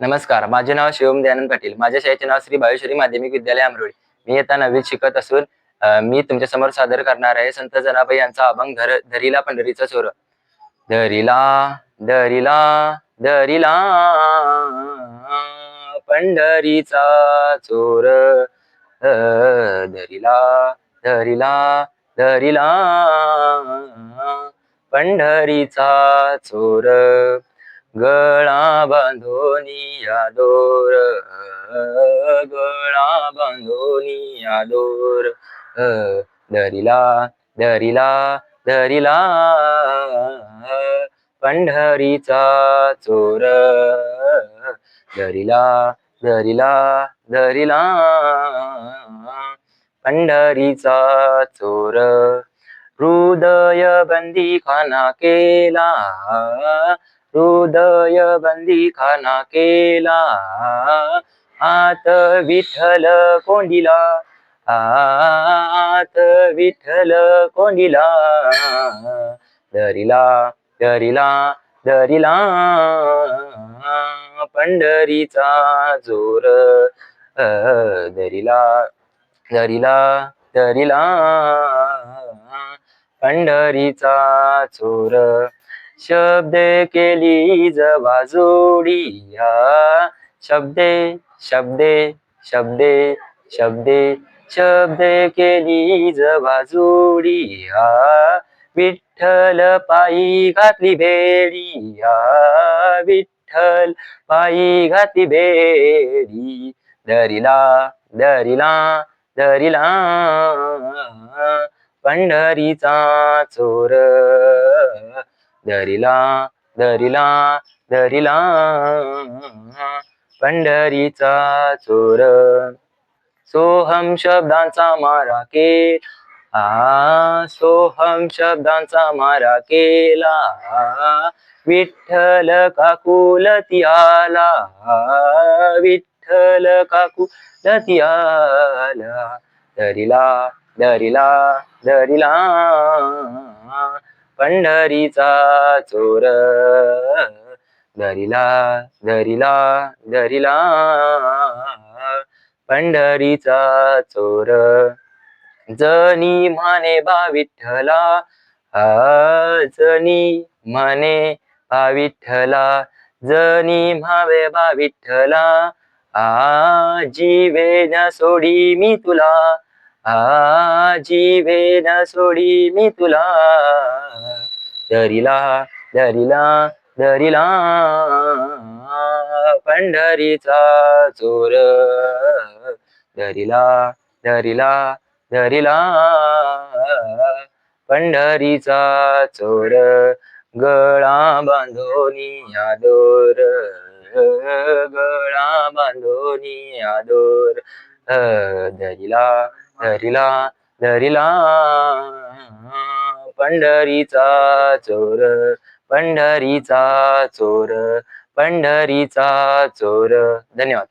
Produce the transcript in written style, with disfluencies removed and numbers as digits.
नमस्कार, माझे नाव शिवम दयानंद पाटील. माझ्या शाळेचे नाव श्री बाळेश्वरी माध्यमिक विद्यालय आंबरोळी. मी इयत्ता 9वीत शिकत असून मी तुमच्या समोर सादर करणार आहे संत जनाबाई यांचा अभंग धरिला पंढरीचा चोर. धरिला धरिला धरिला पंढरीचा चोर. धरिला धरिला धरिला पंढरीचा चोर. गळा बांधोनी या दोर, गळा बांधोनी या दोर. धरिला धरिला धरिला पंढरीचा चोर. धरिला धरिला धरिला पंढरीचा चोर. हृदय बंदी खाना केला, हृदय बंदी खाना केला. आत विठ्ठल कोंडिला, आत विठ्ठल कोंडिला. धरिला धरिला धरिला पंढरीचा चोर. धरिला धरिला धरिला पंढरीचा चोर. शब्दे केली जवा जोडिया, शब्दे शब्दे शब्दे शब्दे शब्दे केली जवा जोडिया. विठ्ठल पायी घातली बेडिया, विठ्ठल पायी घातली बेडी. धरिला धरिला धरिला पंढरीचा चोर. धरिला धरिला धरिला पंढरीचा चोर. सोहम शब्दांचा मारा केला, सोहम शब्दांचा मारा केला. विठ्ठल काकुलती आला, विठ्ठल काकुलती आला. धरिला धरिला धरिला पंढरीचा चोर. धरिला धरिला धरिला पंढरीचा चोर. जनी म्हणे बा विठ्ठला, जनी म्हणे बा विठ्ठला. जनी म्हणे बा विठ्ठला, जीवेन सोडी मी तुला, जीवेन सोडी मी तुला. धरिला धरिला धरिला पंढरीचा चोर. धरिला धरिला धरिला पंढरीचा चोर. गळा बांधोनी या दोर, गळा बांधोनी या दोर. धरिला धरिला धरिला पंढरीचा चोर, पंढरीचा चोर, पंढरीचा चोर. धन्यवाद.